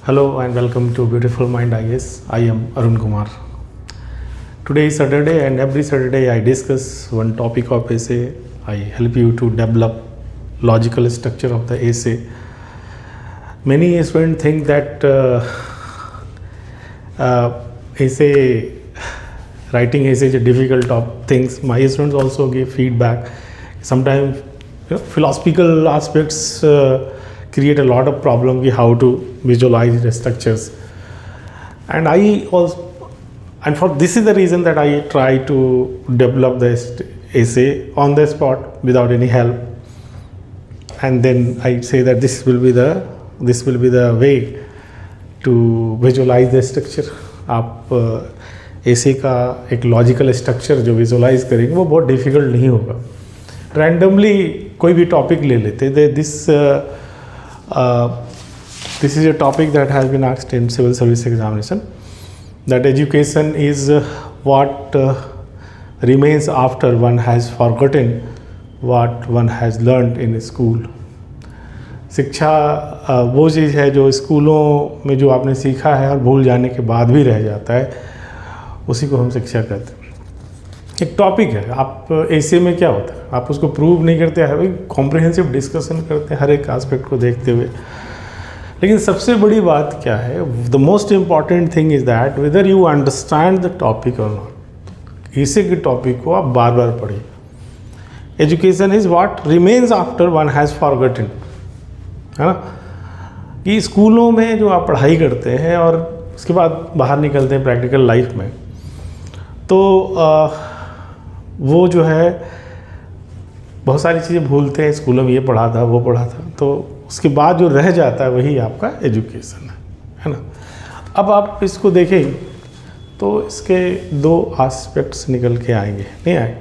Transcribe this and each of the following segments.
Hello and welcome to Beautiful Mind IS. I am Arun Kumar. Today is Saturday and every Saturday I discuss one topic of essay. I help you to develop logical structure of the essay. Many students think that writing essay is a difficult of things. My students also give feedback. Sometimes philosophical aspects create a lot of problem with how to visualize the structures. And for this is the reason that I try to develop this essay on the spot without any help. And then I say that this will be the way to visualize the structure. आप ऐसे का एक logical structure जो visualise करेंगे वो बहुत difficult नहीं होगा. रैंडमली कोई भी टॉपिक ले लेते this is a topic that has been asked in civil service examination, that education is what remains after one has forgotten what one has learned in school. शिक्षा वो चीज़ है जो स्कूलों में जो आपने सीखा है और भूल जाने के बाद भी रह जाता है, उसी को हम शिक्षा कहते हैं. एक टॉपिक है, आप ऐसे में क्या होता है, आप उसको प्रूव नहीं करते हैं भाई, कॉम्प्रिहेंसिव डिस्कशन करते हैं हर एक एस्पेक्ट को देखते हुए. लेकिन सबसे बड़ी बात क्या है, the most important thing is that whether you understand the topic और नॉट. ऐसे के टॉपिक को आप बार बार पढ़िए. Education is what remains after one has forgotten, है ना. कि स्कूलों में जो आप पढ़ाई करते हैं और उसके बाद बाहर निकलते हैं प्रैक्टिकल लाइफ में, तो वो जो है बहुत सारी चीज़ें भूलते हैं. स्कूलों में ये पढ़ा था वो पढ़ा था, तो उसके बाद जो रह जाता है वही आपका एजुकेशन है ना. अब आप इसको देखें तो इसके दो एस्पेक्ट्स निकल के आएंगे, नहीं आए.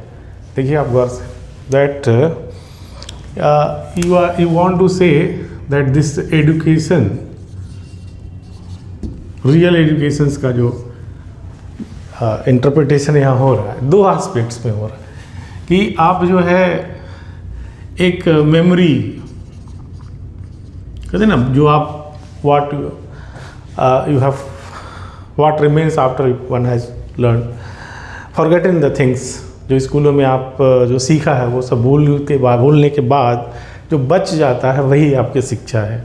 देखिए आप गौर से, that you want to say that this education, real educations का जो इंटरप्रिटेशन यहाँ हो रहा है, दो एस्पेक्ट्स में हो रहा है. कि आप जो है एक मेमोरी कहते ना, जो आप what remains after one has learn, forgotten the things. जो स्कूलों में आप जो सीखा है वो सब भूलने के बाद जो बच जाता है वही आपकी शिक्षा है.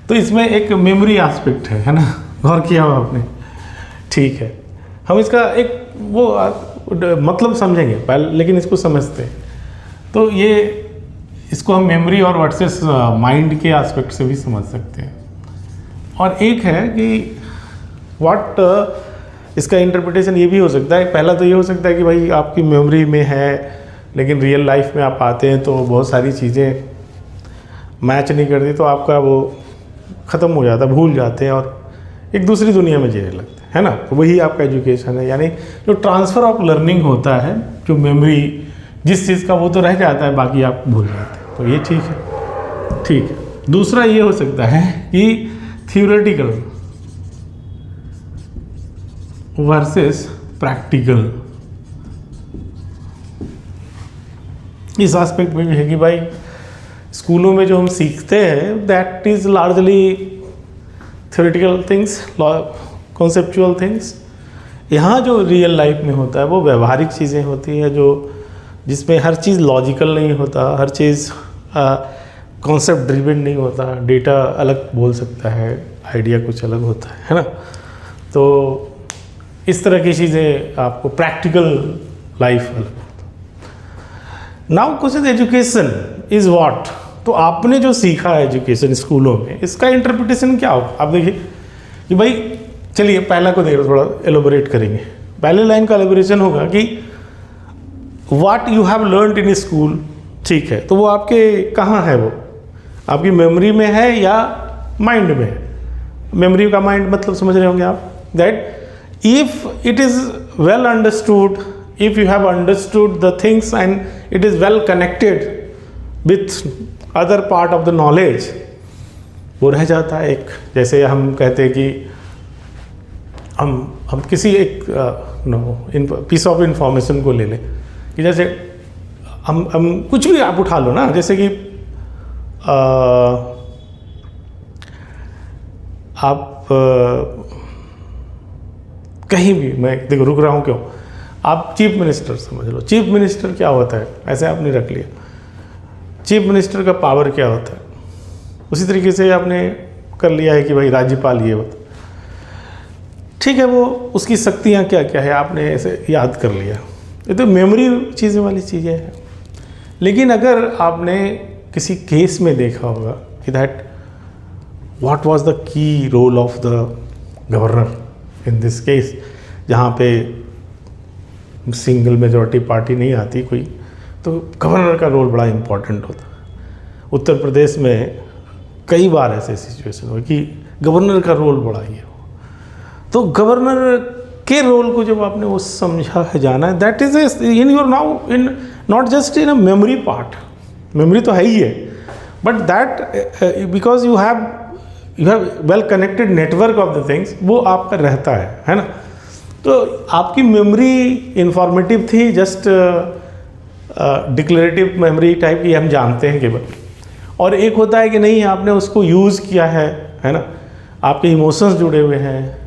तो इसमें एक मेमोरी एस्पेक्ट है ना. गौर किया हो आपने? ठीक है, हम इसका एक वो मतलब समझेंगे पहले, लेकिन इसको समझते हैं. तो ये इसको हम मेमोरी और वर्सेस माइंड के एस्पेक्ट से भी समझ सकते हैं. और एक है कि इसका इंटरप्रिटेशन ये भी हो सकता है. पहला तो ये हो सकता है कि भाई आपकी मेमोरी में है, लेकिन रियल लाइफ में आप आते हैं तो बहुत सारी चीज़ें मैच नहीं करती, तो आपका वो ख़त्म हो जाता है, भूल जाते हैं और एक दूसरी दुनिया में जीने लगते हैं, है ना. तो वही आपका एजुकेशन है. यानी जो ट्रांसफ़र ऑफ लर्निंग होता है, जो मेमोरी जिस चीज़ का वो तो रह जाता है, बाकी आप भूल जाते हैं. तो ये ठीक है, ठीक है. दूसरा ये हो सकता है कि थियोरेटिकल वर्सेस प्रैक्टिकल. इस एस्पेक्ट में भी है कि भाई स्कूलों में जो हम सीखते हैं that is largely theoretical things, conceptual things. यहाँ जो रियल लाइफ में होता है वो व्यवहारिक चीज़ें होती हैं, जो जिसमें हर चीज़ लॉजिकल नहीं होता, हर चीज़ कॉन्सेप्ट ड्रिवन नहीं होता. डेटा अलग बोल सकता है, आइडिया कुछ अलग होता है ना. तो इस तरह की चीज़ें आपको प्रैक्टिकल लाइफ अलग होता. Now question, education is what. तो आपने जो सीखा है एजुकेशन स्कूलों में, इसका इंटरप्रिटेशन क्या होगा. आप देखिए कि भाई चलिए पहला को देखो, थोड़ा एलोबरेट करेंगे. पहले लाइन का एलोबरेशन होगा कि what you have learned in school. ठीक है, तो वो आपके कहाँ है, वो आपकी मेमोरी में है या माइंड में है. मेमोरी का माइंड मतलब समझ रहे होंगे आप, that if it is well understood, if you have understood the things and it is well connected with other part of the knowledge, वो रह जाता है. एक जैसे हम कहते हैं कि हम किसी एक पीस ऑफ इंफॉर्मेशन को ले लें, कि जैसे हम कुछ भी आप उठा लो ना, जैसे कि आप कहीं भी, मैं देखो रुक रहा हूँ क्यों, आप चीफ मिनिस्टर समझ लो, चीफ मिनिस्टर क्या होता है, ऐसे आपने रख लिया, चीफ मिनिस्टर का पावर क्या होता है, उसी तरीके से आपने कर लिया है कि भाई राज्यपाल ये होता, ठीक है, वो उसकी शक्तियाँ क्या क्या है आपने ऐसे याद कर लिया, ये तो मेमोरी चीज़ें वाली चीज़ें हैं। लेकिन अगर आपने किसी केस में देखा होगा कि that what was the key role of the governor in this case, जहाँ पे सिंगल मेजॉरिटी पार्टी नहीं आती कोई, तो गवर्नर का रोल बड़ा इम्पोर्टेंट होता है। उत्तर प्रदेश में कई बार ऐसे सिचुएशन हुए कि गवर्नर का रोल बड़ा ही हो, तो गवर्नर के रोल को जब आपने वो समझा है, जाना है, that is in your now in not just in a memory part, memory तो है ही है, but that because you have well connected network of the things, वो आपका रहता है ना। तो आपकी मेमोरी इंफॉर्मेटिव थी, जस्ट डिक्लेरेटिव मेमोरी टाइप की, हम जानते हैं केवल, और एक होता है कि नहीं आपने उसको यूज़ किया है ना, आपके इमोशंस जुड़े हुए हैं,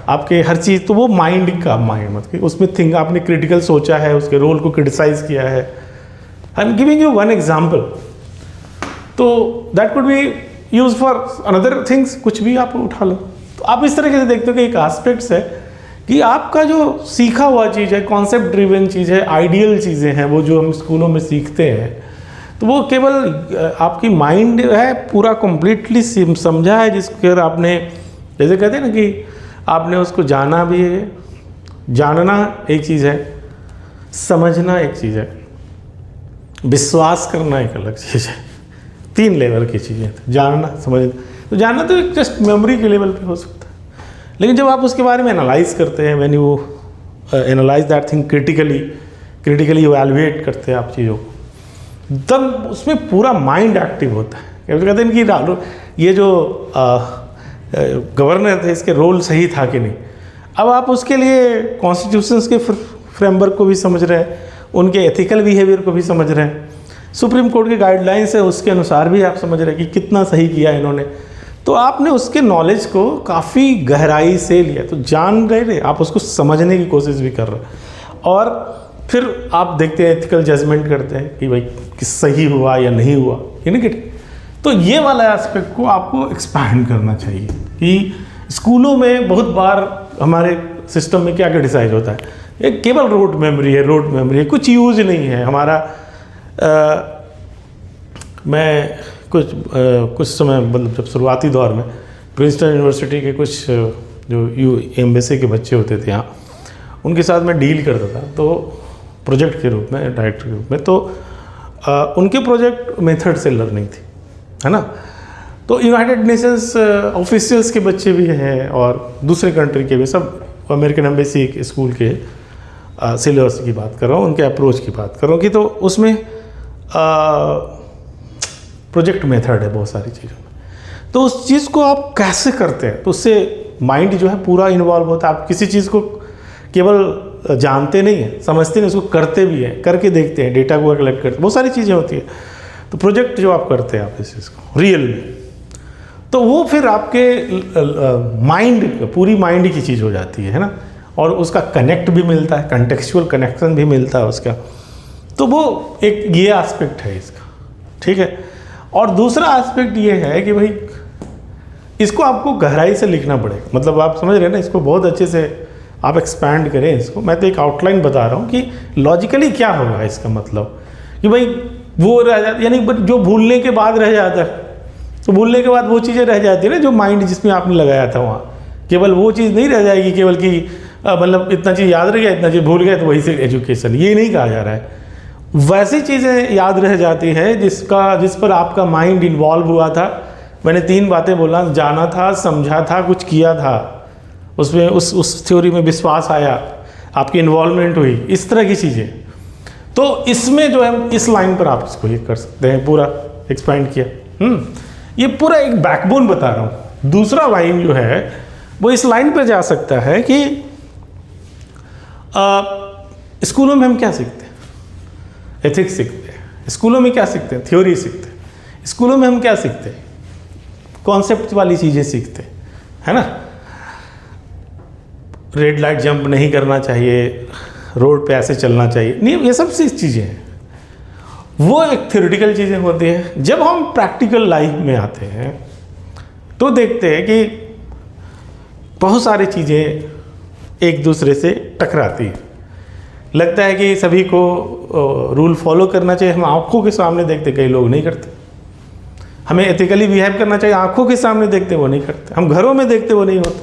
आपके हर चीज़, तो वो माइंड का माइंड मतलब उसमें थिंक आपने क्रिटिकल सोचा है, उसके रोल को क्रिटिसाइज किया है। I am giving you one example, तो that could be use for another things, कुछ भी आप उठा लो। तो आप इस तरीके से देखते हो कि एक एस्पेक्ट्स है कि आपका जो सीखा हुआ चीज़ है, कॉन्सेप्ट ड्रिवन चीज़ है, आइडियल चीज़ें हैं, वो जो हम स्कूलों में सीखते हैं, तो वो केवल आपकी माइंड है पूरा कंप्लीटली समझा है, जिसके आपने जैसे कहते हैं ना कि आपने उसको जाना भी है, जानना एक चीज़ है, समझना एक चीज़ है, विश्वास करना एक अलग चीज़ है, 3 लेवल की चीज़ें, जानना समझना। तो जानना तो एक जस्ट मेमोरी के लेवल पे हो सकता है, लेकिन जब आप उसके बारे में एनालाइज करते हैं, when you analyse that thing critically evaluate करते हैं आप चीज़ों को, तब उसमें पूरा माइंड एक्टिव होता है। कहते हैं कि ये जो गवर्नर थे, इसके रोल सही था कि नहीं। अब आप उसके लिए कॉन्स्टिट्यूशंस के फ्रेमवर्क को भी समझ रहे हैं, उनके एथिकल बिहेवियर को भी समझ रहे हैं, सुप्रीम कोर्ट के गाइडलाइंस है उसके अनुसार भी आप समझ रहे हैं कि कितना सही किया इन्होंने। तो आपने उसके नॉलेज को काफ़ी गहराई से लिया, तो जान रहे, आप उसको समझने की कोशिश भी कर रहे हैं, और फिर आप देखते हैं एथिकल जजमेंट करते हैं कि भाई कि सही हुआ या नहीं हुआ, यानी कि तो ये वाला एस्पेक्ट को आपको एक्सपैंड करना चाहिए कि स्कूलों में बहुत बार हमारे सिस्टम में क्या क्रिटिसाइज होता है, ये केवल रोड मेमोरी है, कुछ यूज़ नहीं है हमारा। मैं कुछ समय मतलब जब शुरुआती दौर में प्रिंसटन यूनिवर्सिटी के कुछ जो एम्बेसी के बच्चे होते थे यहाँ, उनके साथ मैं डील करता था, तो प्रोजेक्ट के रूप में, डायरेक्टर के रूप में, तो उनके प्रोजेक्ट मेथड से लर्निंग थी, है ना। तो यूनाइटेड नेशंस ऑफिशियल्स के बच्चे भी हैं और दूसरे कंट्री के भी, सब अमेरिकन एम्बेसी स्कूल के सिलेबस की बात कर रहा हूँ, उनके अप्रोच की बात कर रहा हूँ कि तो उसमें प्रोजेक्ट मेथड है बहुत सारी चीज़ों में। तो उस चीज़ को आप कैसे करते हैं, तो उससे माइंड जो है पूरा इन्वॉल्व होता है। आप किसी चीज़ को केवल जानते नहीं हैं, समझते नहीं, उसको करते भी हैं, करके देखते हैं, डेटा को कलेक्ट करते हैं, बहुत सारी चीज़ें होती है। तो प्रोजेक्ट जो आप करते हैं आप इस चीज़ को रियल में, तो वो फिर आपके माइंड, पूरी माइंड की चीज़ हो जाती है ना, और उसका कनेक्ट भी मिलता है, कंटेक्चुअल कनेक्शन भी मिलता है उसका। तो वो एक ये एस्पेक्ट है इसका, ठीक है। और दूसरा एस्पेक्ट ये है कि भाई इसको आपको गहराई से लिखना पड़ेगा, मतलब आप समझ रहे हैं ना, इसको बहुत अच्छे से आप एक्सपैंड करें इसको। मैं तो एक आउटलाइन बता रहा हूँ कि लॉजिकली क्या होगा इसका मतलब, कि भाई वो रह जाता, यानी जो भूलने के बाद रह जाता है, तो भूलने के बाद वो चीज़ें रह जाती है ना, जो माइंड जिसमें आपने लगाया था वहाँ, केवल वो चीज़ नहीं रह जाएगी केवल कि मतलब इतना चीज़ याद रह गया, इतना चीज़ भूल गया, तो वही से एजुकेशन, ये नहीं कहा जा रहा है। वैसी चीज़ें याद रह जाती है जिस पर आपका माइंड इन्वॉल्व हुआ था। मैंने 3 बातें बोला, जाना था, समझा था, कुछ किया था, उसमें उस थ्योरी में विश्वास आया, आपकी इन्वॉल्वमेंट हुई, इस तरह की चीज़ें। तो इसमें जो है इस लाइन पर आप इसको ये कर सकते हैं, पूरा एक्सपेंड किया। ये पूरा एक बैकबोन बता रहा हूँ। दूसरा लाइन जो है वो इस लाइन पर जा सकता है कि स्कूलों में हम क्या सीखते हैं, एथिक्स सीखते हैं। स्कूलों में क्या सीखते हैं, थ्योरी सीखते हैं। स्कूलों में हम क्या सीखते हैं, कॉन्सेप्ट वाली चीज़ें सीखते हैं, है ना। रेड लाइट जंप नहीं करना चाहिए, रोड पे ऐसे चलना चाहिए, नहीं, ये सब चीज़ें हैं, वो एक थ्योरेटिकल चीज़ें होती हैं। जब हम प्रैक्टिकल लाइफ में आते हैं तो देखते हैं कि बहुत सारी चीज़ें एक दूसरे से टकराती हैं। लगता है कि सभी को रूल फॉलो करना चाहिए, हम आंखों के सामने देखते, कई लोग नहीं करते। हमें एथिकली बिहेव करना चाहिए, आंखों के सामने देखते वो नहीं करते, हम घरों में देखते वो नहीं होते।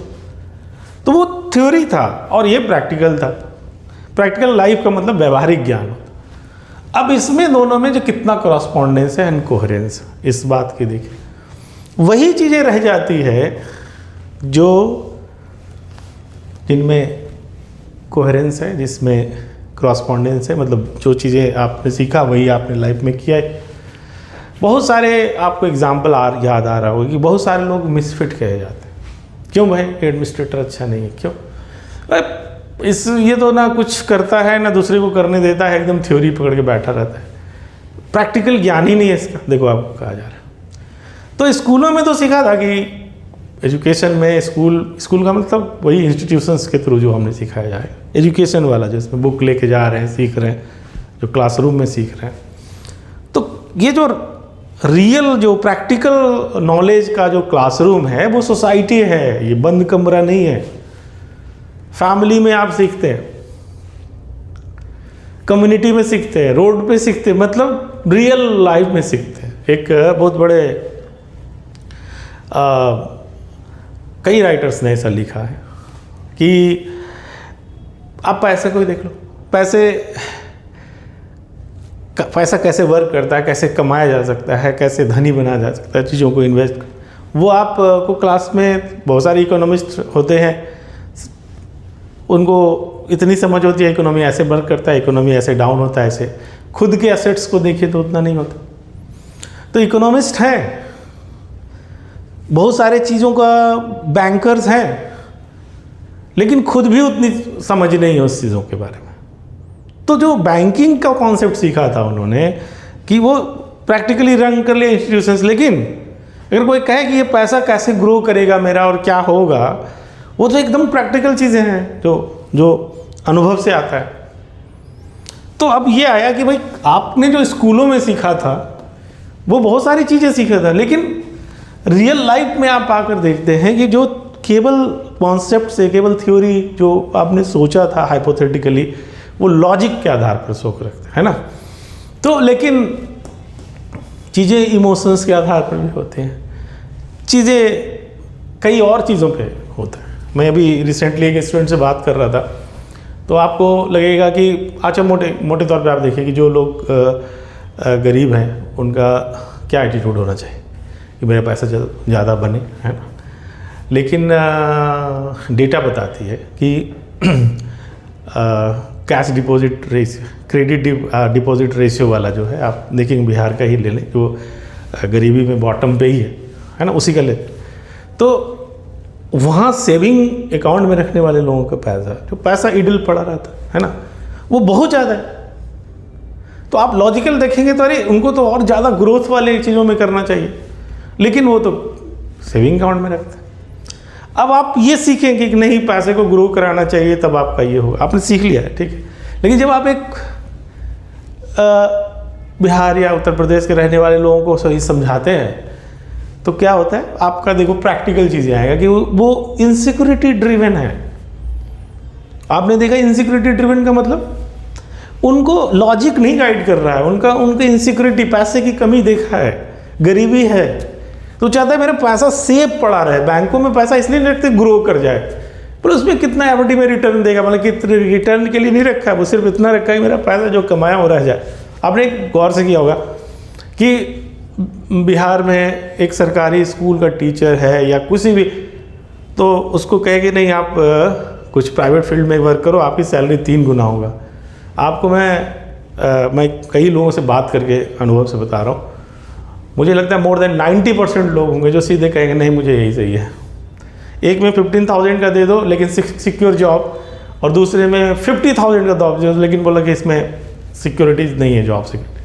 तो वो थ्योरी था और ये प्रैक्टिकल था। प्रैक्टिकल लाइफ का मतलब व्यवहारिक ज्ञान होता। अब इसमें दोनों में जो कितना करस्पॉन्डेंस है एंड कोहेरेंस, इस बात की देखिए, वही चीज़ें रह जाती है जो जिनमें कोहेरेंस है, जिसमें करस्पॉन्डेंस है, मतलब जो चीज़ें आपने सीखा वही आपने लाइफ में किया है। बहुत सारे आपको एग्जाम्पल याद आ रहा होगा कि बहुत सारे लोग मिसफिट कहे जाते हैं। क्यों भाई, एडमिनिस्ट्रेटर अच्छा नहीं है, क्यों? ये तो ना कुछ करता है ना दूसरे को करने देता है, एकदम थ्योरी पकड़ के बैठा रहता है, प्रैक्टिकल ज्ञान ही नहीं है इसका। देखो आपको कहा जा रहा है, तो स्कूलों में तो सीखा था कि एजुकेशन में स्कूल का मतलब वही इंस्टीट्यूशंस के थ्रू जो हमने सिखाया जाए, एजुकेशन वाला जिसमें बुक लेके जा रहे हैं, सीख रहे हैं, जो क्लासरूम में सीख रहे हैं। तो ये जो रियल जो प्रैक्टिकल नॉलेज का जो क्लासरूम है वो सोसाइटी है, ये बंद कमरा नहीं है। फैमिली में आप सीखते हैं, कम्युनिटी में सीखते हैं, रोड पे सीखते हैं, मतलब रियल लाइफ में सीखते हैं। एक बहुत बड़े कई राइटर्स ने ऐसा लिखा है कि आप पैसे को ही देख लो, पैसा कैसे वर्क करता है, कैसे कमाया जा सकता है, कैसे धनी बनाया जा सकता है, चीज़ों को इन्वेस्ट, वो आपको क्लास में बहुत सारे इकोनॉमिस्ट होते हैं, उनको इतनी समझ होती है इकोनॉमी ऐसे वर्क करता है, इकोनॉमी ऐसे डाउन होता है, ऐसे। खुद के एसेट्स को देखिए तो उतना नहीं होता। तो इकोनॉमिस्ट हैं, बहुत सारे चीज़ों का बैंकर्स हैं, लेकिन खुद भी उतनी समझ नहीं है उस चीज़ों के बारे में। तो जो बैंकिंग का कॉन्सेप्ट सीखा था उन्होंने कि वो प्रैक्टिकली रन कर लिए इंस्टीट्यूशंस, लेकिन अगर कोई कहे कि ये पैसा कैसे ग्रो करेगा मेरा और क्या होगा, वो तो एकदम प्रैक्टिकल चीज़ें हैं जो अनुभव से आता है। तो अब ये आया कि भाई आपने जो स्कूलों में सीखा था वो बहुत सारी चीज़ें सीखा था, लेकिन रियल लाइफ में आप आकर देखते हैं कि जो केवल कॉन्सेप्ट से, केवल थ्योरी जो आपने सोचा था हाइपोथेटिकली, वो लॉजिक के आधार पर सोच रखते हैं, है ना। तो लेकिन चीज़ें इमोशंस के आधार पर भी होते हैं, चीज़ें कई और चीज़ों पे होता है। मैं अभी रिसेंटली एक स्टूडेंट से बात कर रहा था, तो आपको लगेगा कि अच्छा मोटे तौर पे आप देखिए कि जो लोग गरीब हैं उनका क्या एटीट्यूड होना चाहिए कि मेरा पैसा ज़्यादा बने, है ना। लेकिन डेटा बताती है कि cash deposit ratio, credit deposit ratio वाला जो है, आप देखेंगे बिहार का ही ले लें, जो गरीबी में बॉटम पे ही है ना, उसी का ले। तो वहाँ सेविंग अकाउंट में रखने वाले लोगों का पैसा, जो पैसा इडल पड़ा रहता है ना, वो बहुत ज़्यादा है। तो आप लॉजिकल देखेंगे तो अरे उनको तो और ज़्यादा ग्रोथ वाले चीज़ों में करना चाहिए, लेकिन वो तो सेविंग अकाउंट में रखते हैं। अब आप ये सीखेंगे कि नहीं पैसे को ग्रो कराना चाहिए, तब आपका ये होगा, आपने सीख लिया है, ठीक है। लेकिन जब आप एक बिहार या उत्तर प्रदेश के रहने वाले लोगों को सही समझाते हैं तो क्या होता है, आपका देखो प्रैक्टिकल चीज़ें आएगा कि वो इनसिक्योरिटी ड्रिवन है। आपने देखा इनसिक्योरिटी ड्रिवन का मतलब उनको लॉजिक नहीं गाइड कर रहा है, उनका इनसिक्योरिटी, पैसे की कमी देखा है, गरीबी है, तो चाहता है मेरा पैसा सेफ पड़ा रहे। बैंकों में पैसा इसलिए नहीं रखते ग्रो कर जाए, पर उसमें कितना एफडी में रिटर्न देगा, मतलब कितने रिटर्न के लिए नहीं रखा है, वो सिर्फ इतना रखा है कि मेरा पैसा जो कमाया हो रह जाए। आपने गौर से किया होगा कि बिहार में एक सरकारी स्कूल का टीचर है या किसी भी, तो उसको कहेंगे नहीं आप कुछ प्राइवेट फील्ड में वर्क करो, आपकी सैलरी 3 गुना होगा। आपको मैं कई लोगों से बात करके अनुभव से बता रहा हूँ, मुझे लगता है मोर देन 90% लोग होंगे जो सीधे कहेंगे नहीं मुझे यही चाहिए। एक में 15,000 का दे दो लेकिन सिक्योर जॉब, और दूसरे में 50,000 का जॉब, लेकिन बोला कि इसमें सिक्योरिटीज नहीं है जॉब सिक्योरिटी,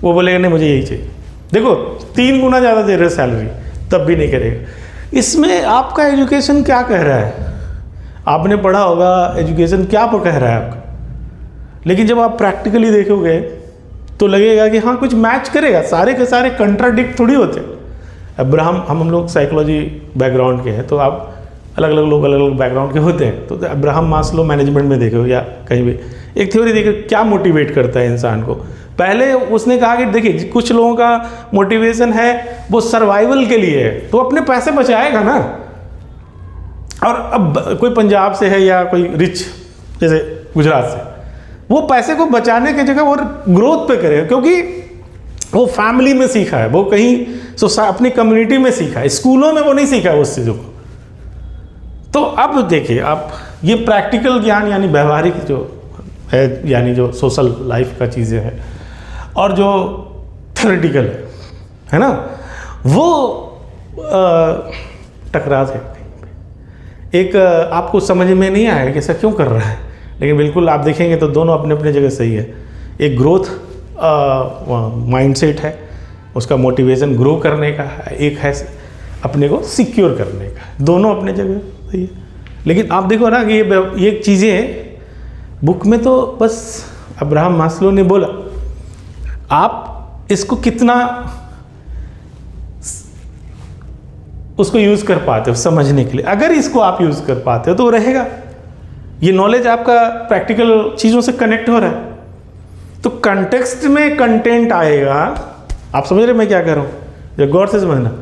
वो बोलेगा नहीं मुझे यही चाहिए। देखो 3 गुना ज़्यादा दे रहे सैलरी, तब भी नहीं करेगा। इसमें आपका एजुकेशन क्या कह रहा है? आपने पढ़ा होगा एजुकेशन क्या कह रहा है आपका, लेकिन जब आप प्रैक्टिकली देखोगे तो लगेगा कि हाँ कुछ मैच करेगा। सारे के सारे कंट्राडिक्ट थोड़ी होते। अब्राहम, हम लोग साइकोलॉजी बैकग्राउंड के हैं, तो आप अलग अलग लोग अलग अलग बैकग्राउंड के होते हैं, तो अब्राहम मास्लो मैनेजमेंट में देखो या कहीं भी एक थ्योरी देखो क्या मोटिवेट करता है इंसान को। पहले उसने कहा कि देखिए कुछ लोगों का मोटिवेशन है वो सर्वाइवल के लिए है, तो अपने पैसे बचाएगा ना। और अब कोई पंजाब से है या कोई रिच जैसे गुजरात से, वो पैसे को बचाने की जगह और ग्रोथ पे करेगा, क्योंकि वो फैमिली में सीखा है, वो कहीं अपनी कम्युनिटी में सीखा है, स्कूलों में वो नहीं सीखा है उस चीज़ों को। तो अब देखिए आप ये प्रैक्टिकल ज्ञान यानी व्यवहारिक जो है, यानी जो सोशल लाइफ का चीज़ें हैं, और जो थ्योरेटिकल है ना, वो टकराते हैं। एक आपको समझ में नहीं आएगा कि ऐसा क्यों कर रहा है, लेकिन बिल्कुल आप देखेंगे तो दोनों अपने अपने जगह सही है। एक ग्रोथ माइंडसेट है, उसका मोटिवेशन ग्रो करने का है, एक है अपने को सिक्योर करने का, दोनों अपने जगह सही है। लेकिन आप देखो ना कि ये चीज़ें बुक में तो बस अब्राहम मास्लो ने बोला, आप इसको कितना उसको यूज़ कर पाते हो समझने के लिए। अगर इसको आप यूज़ कर पाते हो तो रहेगा, ये नॉलेज आपका प्रैक्टिकल चीज़ों से कनेक्ट हो रहा है, तो कंटेक्स्ट में कंटेंट आएगा। आप समझ रहे मैं क्या कह रहा हूँ? ये गौर से समझना,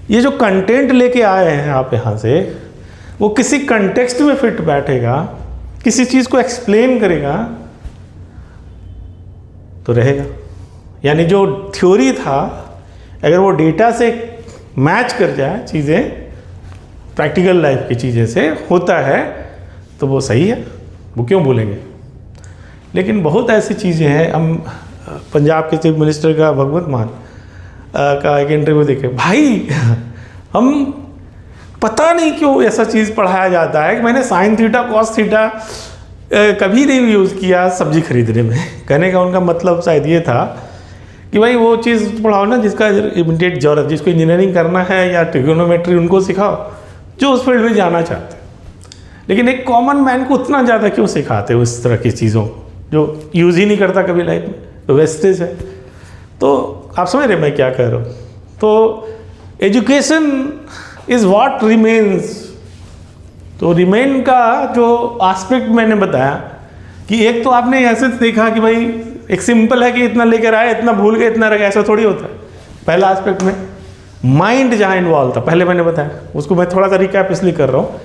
ये जो कंटेंट लेके आए हैं आप यहाँ से, वो किसी कंटेक्स्ट में फिट बैठेगा, किसी चीज़ को एक्सप्लेन करेगा तो रहेगा। यानी जो थ्योरी था अगर वो डेटा से मैच कर जाए, चीज़ें प्रैक्टिकल लाइफ की चीज़ें से होता है तो वो सही है, वो क्यों बोलेंगे। लेकिन बहुत ऐसी चीज़ें हैं, हम पंजाब के चीफ मिनिस्टर का भगवंत मान का एक इंटरव्यू देखे, भाई हम पता नहीं क्यों ऐसा चीज़ पढ़ाया जाता है कि मैंने साइन थीटा कॉस थीटा कभी नहीं यूज़ किया सब्जी खरीदने में। कहने का उनका मतलब शायद ये था कि भाई वो चीज़ पढ़ाओ ना जिसका इमीडिएट जरूरत, जिसको इंजीनियरिंग करना है या ट्रिगोनोमेट्री, उनको सिखाओ जो उस फील्ड में जाना चाहते हैं। लेकिन एक कॉमन मैन को उतना ज़्यादा क्यों सिखाते हो इस तरह की चीज़ों को जो यूज़ ही नहीं करता कभी लाइफ में, तो वेस्टेज है। तो आप समझ रहे मैं क्या कह रहा हूँ? तो एजुकेशन इज़ व्हाट रिमेन्स। तो रिमेन का जो एस्पेक्ट मैंने बताया कि एक तो आपने ऐसे देखा कि भाई एक सिंपल है कि इतना लेकर आए, इतना भूल गए, इतना रह गया, ऐसा थोड़ी होता है। पहला एस्पेक्ट में माइंड जहाँ इन्वॉल्व था, पहले मैंने बताया, उसको मैं थोड़ा सा रिकैप इसलिए कर रहा हूँ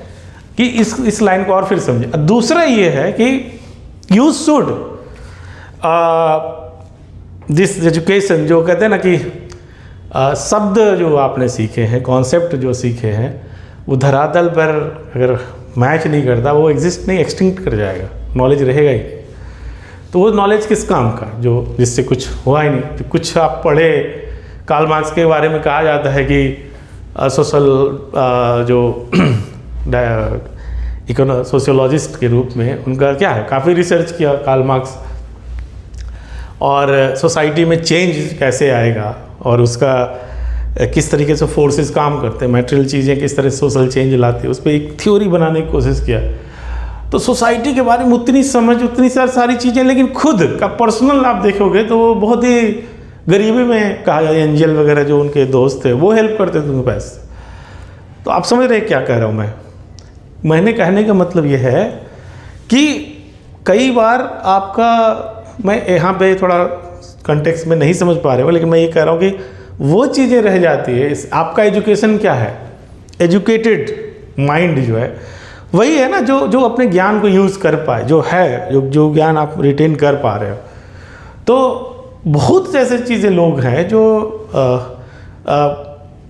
कि इस लाइन को और फिर समझे। दूसरा ये है कि यू शुड दिस एजुकेशन, जो कहते हैं ना कि शब्द जो आपने सीखे हैं, कॉन्सेप्ट जो सीखे हैं, वो धरातल पर अगर मैच नहीं करता, वो एग्जिस्ट नहीं, एक्सटिंक्ट कर जाएगा, नॉलेज रहेगा ही। तो वो नॉलेज किस काम का जो जिससे कुछ हुआ ही नहीं। तो कुछ आप पढ़े, कार्ल मार्क्स के बारे में कहा जाता है कि सोशल जो सोशियोलॉजिस्ट के रूप में उनका क्या है, काफ़ी रिसर्च किया कार्ल मार्क्स, और सोसाइटी में चेंज कैसे आएगा और उसका किस तरीके से फोर्सेस काम करते हैं, मटेरियल चीज़ें किस तरह सोशल चेंज लाती है, उस पर एक थ्योरी बनाने की कोशिश किया। तो सोसाइटी के बारे में उतनी समझ, उतनी सारी चीज़ें, लेकिन खुद का पर्सनल आप देखोगे तो वो बहुत ही गरीबी में कहा जाए, एंजल वगैरह जो उनके दोस्त थे वो हेल्प करते थे उनके पैसे। तो आप समझ रहे क्या कह रहा हूँ मैंने कहने का मतलब ये है कि कई बार आपका, मैं यहाँ पे थोड़ा कंटेक्स्ट में नहीं समझ पा रहे हो, लेकिन मैं ये कह रहा हूँ कि वो चीज़ें रह जाती है। आपका एजुकेशन क्या है, एजुकेटेड माइंड जो है वही है ना जो अपने ज्ञान को यूज़ कर पाए, जो है जो ज्ञान आप रिटेन कर पा रहे हो। तो बहुत ऐसे चीज़ें लोग हैं जो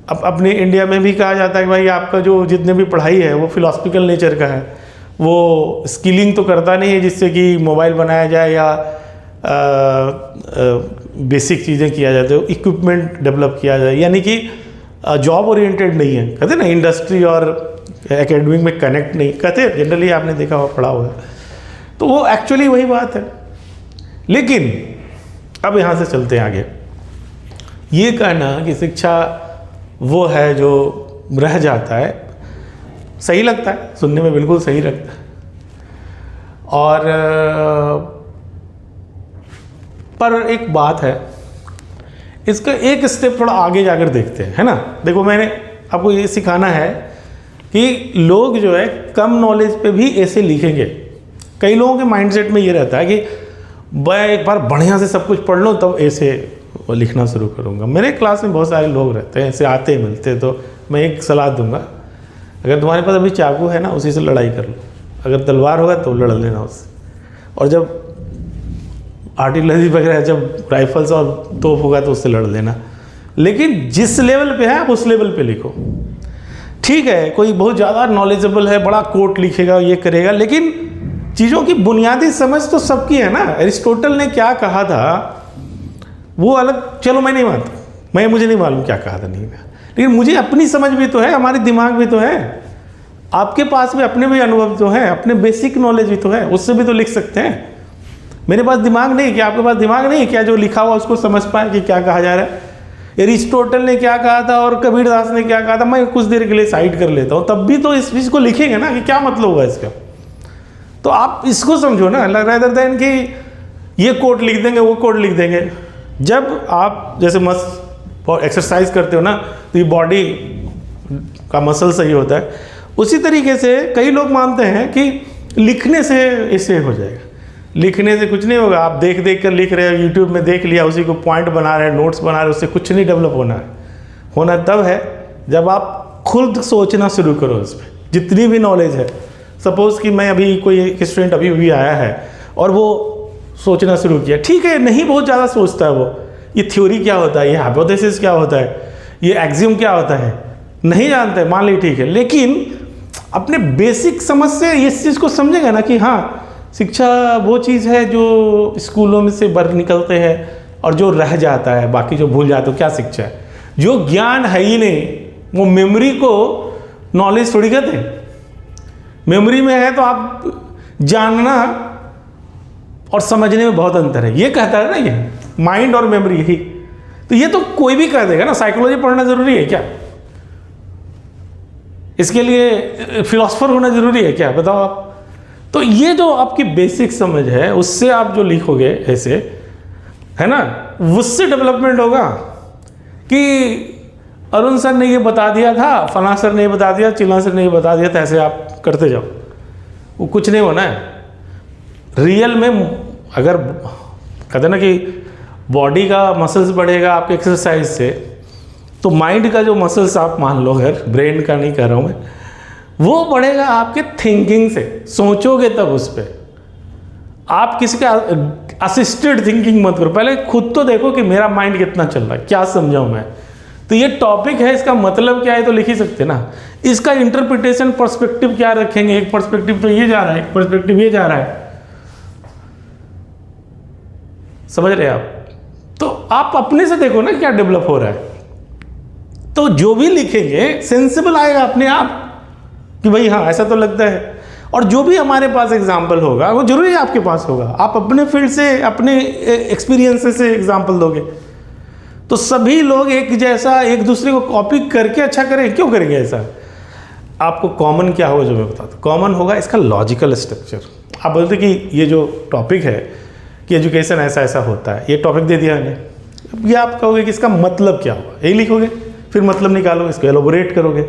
अपने इंडिया में भी कहा जाता है कि भाई आपका जो जितने भी पढ़ाई है वो फिलोसफिकल नेचर का है, वो स्किलिंग तो करता नहीं है जिससे कि मोबाइल बनाया जाए या बेसिक चीज़ें किया जाए, तो इक्विपमेंट डेवलप किया जाए, यानी कि जॉब ओरिएंटेड नहीं है। कहते ना इंडस्ट्री और एकेडमिक में कनेक्ट नहीं कहते, जनरली आपने देखा हुआ पढ़ा हुआ है, तो वो एक्चुअली वही बात है। लेकिन अब यहाँ से चलते हैं आगे। ये कहना कि शिक्षा वो है जो रह जाता है, सही लगता है, सुनने में बिल्कुल सही लगता है। और पर एक बात है, इसका एक स्टेप थोड़ा आगे जाकर देखते हैं, है ना। देखो, मैंने आपको ये सिखाना है कि लोग जो है कम नॉलेज पे भी ऐसे लिखेंगे। कई लोगों के माइंडसेट में ये रहता है कि मैं एक बार बढ़िया से सब कुछ पढ़ लूँ तब ऐसे लिखना शुरू करूँगा। मेरे क्लास में बहुत सारे लोग रहते हैं ऐसे आते मिलते, तो मैं एक सलाह दूंगा, अगर तुम्हारे पास अभी चाकू है ना, उसी से लड़ाई कर लो। अगर तलवार होगा तो लड़ लेना उससे, और जब आर्टिलरी वगैरह, जब राइफल्स और तोप होगा तो उससे लड़ लेना। लेकिन जिस लेवल पे है आप उस लेवल पे लिखो। ठीक है, कोई बहुत ज़्यादा नॉलेजेबल है, बड़ा कोट लिखेगा, ये करेगा, लेकिन चीज़ों की बुनियादी समझ तो सबकी है ना। एरिस्टोटल ने क्या कहा था वो अलग, चलो मैं नहीं मानता, मुझे नहीं मालूम क्या कहा था, नहीं, लेकिन मुझे अपनी समझ भी तो है, हमारे दिमाग भी तो है, आपके पास भी अपने भी अनुभव तो है, अपने बेसिक नॉलेज भी तो है, उससे भी तो लिख सकते हैं। मेरे पास दिमाग नहीं क्या, आपके पास दिमाग नहीं क्या, जो लिखा हुआ उसको समझ पाए कि क्या कहा जा रहा है। एरिस्टोटल ने क्या कहा था और कबीरदास ने क्या कहा था, मैं कुछ देर के लिए साइड कर लेता हूँ, तब भी तो इस चीज़ को लिखेंगे ना कि क्या मतलब हुआ इसका। तो आप इसको समझो ना, रादर देन कि ये कोट लिख देंगे वो कोट लिख देंगे। जब आप जैसे एक्सरसाइज करते हो ना, तो ये बॉडी का मसल सही होता है, उसी तरीके से कई लोग मानते हैं कि लिखने से इससे हो जाएगा। लिखने से कुछ नहीं होगा, आप देख देख कर लिख रहे हो, यूट्यूब में देख लिया, उसी को पॉइंट बना रहे हैं, नोट्स बना रहे हैं, उससे कुछ नहीं डेवलप होना है। होना तब है जब आप खुद सोचना शुरू करो इस पर, जितनी भी नॉलेज है। सपोज़ कि मैं अभी कोई एक स्टूडेंट अभी आया है और वो सोचना शुरू किया, ठीक है, नहीं बहुत ज़्यादा सोचता है वो, ये थ्योरी क्या होता है, ये हाइपोथेसिस क्या होता है, ये एक्सियम क्या होता है, नहीं जानते हैं, मान ली ठीक है, लेकिन अपने बेसिक समझ से इस चीज़ को समझेगा ना कि हाँ, शिक्षा वो चीज़ है जो स्कूलों में से बाहर निकलते हैं और जो रह जाता है, बाकी जो भूल जाते हो, क्या शिक्षा है। जो ज्ञान है ही नहीं, वो मेमोरी को नॉलेज थोड़ी कहते हैं। मेमोरी में है तो आप जानना और समझने में बहुत अंतर है, ये कहता है ना, ये माइंड और मेमोरी यही। तो ये तो कोई भी कह देगा ना, साइकोलॉजी पढ़ना जरूरी है क्या, इसके लिए फिलोसफर होना जरूरी है क्या, बताओ आप। तो ये जो आपकी बेसिक समझ है, उससे आप जो लिखोगे ऐसे, है ना, उससे डेवलपमेंट होगा। कि अरुण सर ने ये बता दिया था, फलां सर ने ये बता दिया, चिल्ला सर ने ये बता दिया, तो ऐसे आप करते जाओ, वो कुछ नहीं होना है। रियल में अगर कहते ना कि बॉडी का मसल्स बढ़ेगा आपके एक्सरसाइज से, तो माइंड का जो मसल्स आप मान लो, अगर ब्रेन का नहीं कर रहा हूँ मैं, वो बढ़ेगा आपके थिंकिंग से। सोचोगे तब उस पर, आप किसी का असिस्टेड थिंकिंग मत करो, पहले खुद तो देखो कि मेरा माइंड कितना चल रहा है, क्या समझाऊं मैं। तो ये टॉपिक है, इसका मतलब क्या है तो लिख ही सकते ना। इसका इंटरप्रिटेशन पर्सपेक्टिव क्या रखेंगे, एक पर्सपेक्टिव तो ये जा रहा है, एक पर्सपेक्टिव ये जा रहा है, समझ रहे आप। तो आप अपने से देखो ना क्या डेवलप हो रहा है। तो जो भी लिखेंगे सेंसिबल आएगा अपने आप कि भाई हाँ ऐसा तो लगता है। और जो भी हमारे पास एग्जाम्पल होगा वो जरूरी है आपके पास होगा, आप अपने फील्ड से, अपने एक्सपीरियंस से एग्जाम्पल दोगे। तो सभी लोग एक जैसा एक दूसरे को कॉपी करके अच्छा करें, क्यों करेंगे ऐसा। आपको कॉमन क्या होगा जो मैं बताता हूँ, कॉमन होगा इसका लॉजिकल स्ट्रक्चर। आप बोलते कि ये जो टॉपिक है कि एजुकेशन ऐसा ऐसा होता है, ये टॉपिक दे दिया मैंने, अब ये आप कहोगे कि इसका मतलब क्या होगा, यही लिखोगे, फिर मतलब निकालोगे, इसको एलोबोरेट करोगे।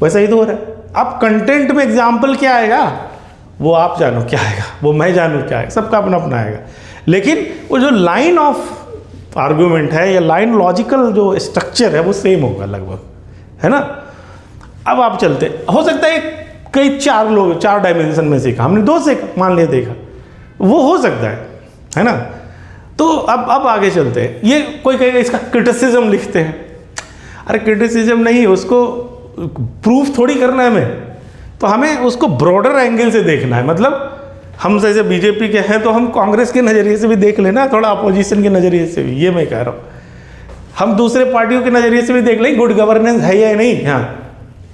वैसा ही तो हो रहा है। अब कंटेंट में एग्जाम्पल क्या आएगा वो आप जानो क्या आएगा, वो मैं जानूँ क्या आएगा, सबका अपना अपना आएगा। लेकिन वो जो लाइन ऑफ आर्गूमेंट है या लाइन लॉजिकल जो स्ट्रक्चर है वो सेम होगा लगभग, है ना। अब आप चलते, हो सकता है कई चार लोग 4 डायमेंशन में सीखा, हमने 2 से मान लिया देखा, वो हो सकता है ना। तो अब आगे चलते हैं। ये कोई कहेगा इसका क्रिटिसिज्म लिखते हैं, अरे क्रिटिसिज्म नहीं, उसको प्रूफ थोड़ी करना है हमें, तो हमें उसको ब्रॉडर एंगल से देखना है। मतलब हम जैसे बीजेपी के हैं तो हम कांग्रेस के नज़रिए से भी देख लेना, थोड़ा अपोजिशन के नज़रिए से भी, ये मैं कह रहा हूँ। हम दूसरे पार्टियों के नज़रिए से भी देख लें गुड गवर्नेंस है या नहीं। हाँ,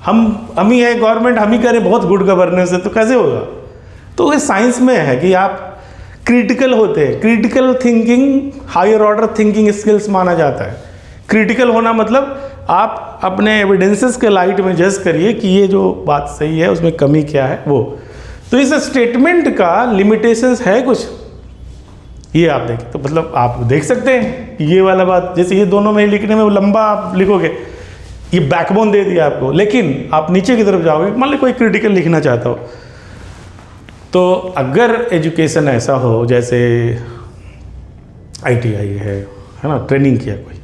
हम ही है गवर्नमेंट, हम ही करें बहुत गुड गवर्नेंस है, तो कैसे होगा। तो ये साइंस में है कि आप क्रिटिकल होते हैं। Critical thinking higher order thinking skills माना जाता है। क्रिटिकल होना मतलब आप अपने एविडेंसेस के लाइट में जज करिए कि ये जो बात सही है उसमें कमी क्या है वो। तो इस स्टेटमेंट का लिमिटेशंस है कुछ, ये आप देखें तो मतलब आप देख सकते हैं कि ये वाला बात, जैसे ये दोनों में लिखने में वो लंबा आप लिखोगे, ये बैकबोन दे दिया आपको, लेकिन आप नीचे की तरफ जाओगे, मान लो कोई क्रिटिकल लिखना चाहता हो, तो अगर एजुकेशन ऐसा हो जैसे ITI है ना, ट्रेनिंग किया कोई,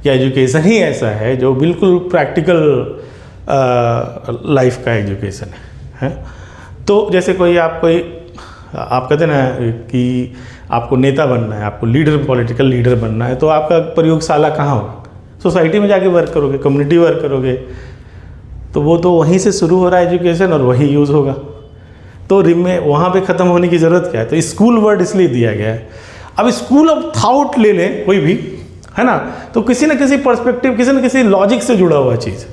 या एजुकेशन ही ऐसा है जो बिल्कुल प्रैक्टिकल लाइफ का एजुकेशन है, तो जैसे कोई आप कहते हैं ना कि आपको नेता बनना है, आपको लीडर, पॉलिटिकल लीडर बनना है, तो आपका प्रयोगशाला कहाँ होगा? सोसाइटी में जाके वर्क करोगे, कम्युनिटी वर्क करोगे, तो वो तो वहीं से शुरू हो रहा है एजुकेशन और वहीं यूज़ होगा। तो वहाँ पे ख़त्म होने की ज़रूरत क्या है? तो स्कूल वर्ड इसलिए दिया गया है। अब स्कूल ऑफ थाउट ले लें कोई भी, है ना, तो किसी न किसी पर्सपेक्टिव, किसी न किसी लॉजिक से जुड़ा हुआ चीज़,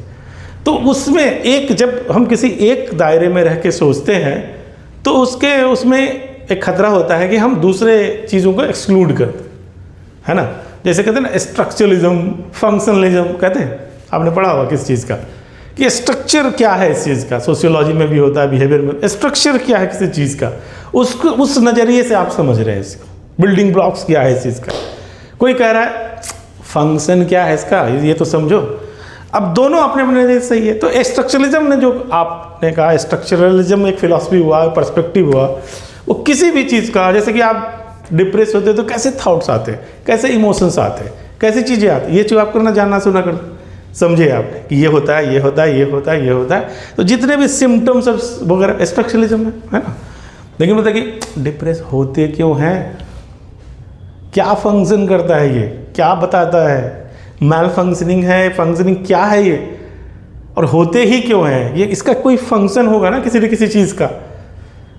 तो उसमें जब हम किसी एक दायरे में रह के सोचते हैं तो उसमें एक खतरा होता है कि हम दूसरे चीज़ों को एक्सक्लूड करते है ना। जैसे कहते हैं ना स्ट्रक्चरलिज्म, फंक्शनलिज्म कहते हैं, आपने पढ़ा होगा किस चीज़ का, कि स्ट्रक्चर क्या है इस चीज़ का, सोशियोलॉजी में भी होता है, बिहेवियर में स्ट्रक्चर क्या है किसी चीज़ का, उस नज़रिए से आप समझ रहे हैं इसको, बिल्डिंग ब्लॉक्स क्या है इस चीज़ का। कोई कह रहा है फंक्शन क्या है इसका, ये तो समझो। अब दोनों अपने अपने सही है। तो स्ट्रक्चरलिज्म ने, जो आपने कहा स्ट्रक्चरलिज्म एक फिलॉसफी हुआ, पर्सपेक्टिव हुआ, वो किसी भी चीज़ का, जैसे कि आप डिप्रेस होते हैं तो कैसे थॉट्स आते हैं, कैसे इमोशंस आते हैं, कैसी चीज़ें आती हैं, ये चीज़ आप करना, जानना सुना कर समझे आपने कि ये होता है, ये होता है, ये होता है, ये होता है। तो जितने भी सिम्टम्स वगैरह स्ट्रक्चरलिज्म है ना। लेकिन मतलब कि डिप्रेस होते क्यों हैं, क्या फंक्शन करता है, ये क्या बताता है, मैल फंक्शनिंग है, फंक्शनिंग क्या है ये, और होते ही क्यों हैं ये, इसका कोई फंक्शन होगा ना किसी न किसी चीज़ का।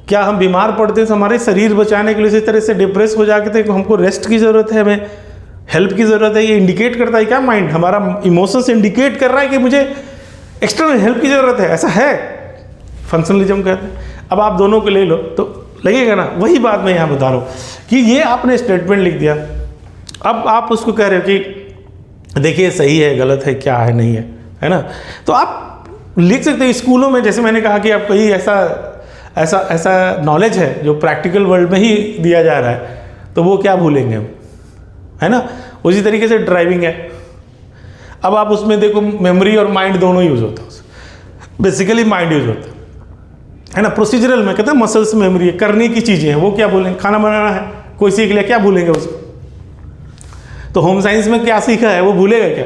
क्या हम बीमार पड़ते हैं तो हमारे शरीर बचाने के लिए इस तरह से डिप्रेस हो जाते हैं, हमको रेस्ट की ज़रूरत है, हमें हेल्प की ज़रूरत है, ये इंडिकेट करता है क्या माइंड, हमारा इमोशंस इंडिकेट कर रहा है कि मुझे एक्सटर्नल हेल्प की ज़रूरत है, ऐसा है, फंक्शनलिज्म कहते हैं। अब आप दोनों को ले लो तो लगेगा ना, वही बात मैं यहाँ बता रहा हूँ कि ये आपने स्टेटमेंट लिख दिया, अब आप उसको कह रहे हो कि देखिए सही है, गलत है, क्या है, नहीं है ना। तो आप लिख सकते हो स्कूलों में, जैसे मैंने कहा कि आप कहीं ऐसा नॉलेज है जो प्रैक्टिकल वर्ल्ड में ही दिया जा रहा है, तो वो क्या भूलेंगे हम, है ना। उसी तरीके से ड्राइविंग है, अब आप उसमें देखो मेमोरी और माइंड दोनों यूज़ होता है, बेसिकली माइंड यूज़ होता है ना। प्रोसीजरल में कहते हैं मसल्स मेमोरी है, करने की चीज़ें हैं, वो क्या भूलेंगे, खाना बनाना है, कोई सीख लिया, क्या भूलेंगे उसको। तो होम साइंस में क्या सीखा है वो भूलेगा क्या।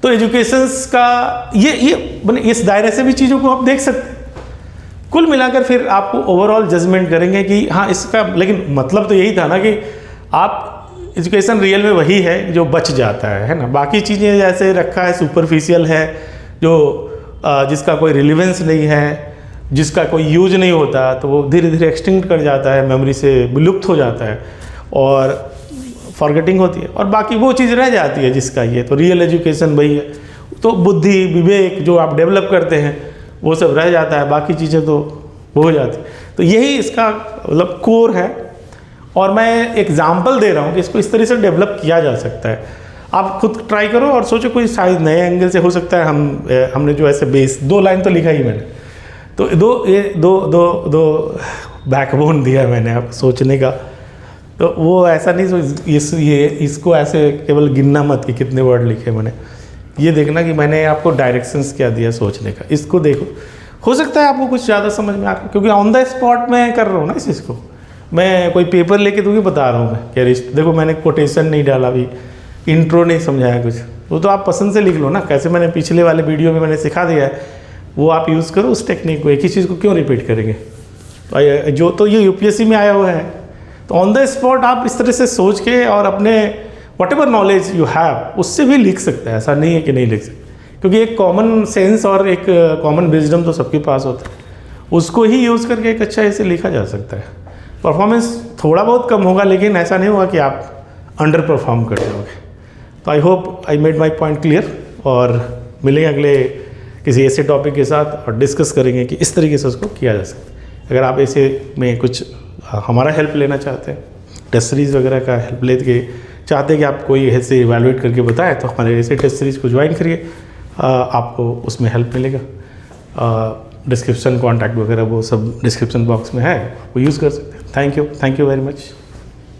तो एजुकेशंस का ये इस दायरे से भी चीज़ों को आप देख सकते हैं। कुल मिलाकर फिर आपको ओवरऑल जजमेंट करेंगे कि हाँ इसका, लेकिन मतलब तो यही था ना कि आप एजुकेशन रियल में वही है जो बच जाता है ना। बाकी चीज़ें जैसे रखा है सुपरफिशियल है, जो जिसका कोई रिलेवेंस नहीं है, जिसका कोई यूज नहीं होता, तो वो धीरे धीरे एक्सटिंक्ट कर जाता है, मेमोरी से विलुप्त हो जाता है और फॉरगेटिंग होती है, और बाकी वो चीज़ रह जाती है जिसका ये। तो रियल एजुकेशन वही है। तो बुद्धि, विवेक जो आप डेवलप करते हैं वो सब रह जाता है, बाकी चीज़ें तो वो हो जाती। तो यही इसका मतलब कोर है। और मैं एग्जाम्पल दे रहा हूँ कि इसको इस तरह से डेवलप किया जा सकता है। आप खुद ट्राई करो और सोचो कोई शायद नए एंगल से हो सकता है। हमने जो ऐसे बेस 2 लाइन तो लिखा ही मैंने, तो दो बैकबोन दिया मैंने आप सोचने का। तो वो ऐसा नहीं इसको ऐसे केवल गिनना मत कि कितने वर्ड लिखे मैंने, ये देखना कि मैंने आपको डायरेक्शंस क्या दिया सोचने का। इसको देखो, हो सकता है आपको कुछ ज़्यादा समझ में आ, क्योंकि ऑन द स्पॉट मैं कर रहा हूँ ना इस चीज़ को। मैं कोई पेपर लेके तो भी बता रहा हूँ मैं क्या, देखो मैंने कोटेशन नहीं डाला, अभी इंट्रो नहीं समझाया कुछ, वो तो आप पसंद से लिख लो ना। कैसे मैंने पिछले वाले वीडियो में मैंने सिखा दिया है, वो आप यूज़ करो उस टेक्निक को। एक ही चीज़ को क्यों रिपीट करेंगे। तो ये यूपीएससी में आया हुआ है। तो ऑन द स्पॉट आप इस तरह से सोच के और अपने what ever knowledge you have उससे भी लिख सकते हैं, ऐसा नहीं है कि नहीं लिख सकते। क्योंकि एक कॉमन सेंस और एक कॉमन विजडम तो सबके पास होता है, उसको ही यूज़ करके एक अच्छा ऐसे लिखा जा सकता है। परफॉर्मेंस थोड़ा बहुत कम होगा, लेकिन ऐसा नहीं होगा कि आप अंडर परफॉर्म कर जाओगे। तो I hope I made my point clear, और मिलेंगे अगले किसी ऐसे टॉपिक के साथ और डिस्कस करेंगे कि इस तरीके से उसको किया जा सकता है। अगर आप ऐसे में कुछ हमारा हेल्प लेना चाहते हैं, टेस्ट सीरीज़ वगैरह का हेल्प लेके चाहते हैं कि आप कोई ऐसे इवैल्यूएट करके बताएं, तो हमारे ऐसे टेस्ट सीरीज़ को ज्वाइन करिए। आपको उसमें हेल्प मिलेगा। डिस्क्रिप्शन कॉन्टैक्ट वगैरह वो सब डिस्क्रिप्शन बॉक्स में है, आपको यूज़ कर सकते हैं। Thank you very much.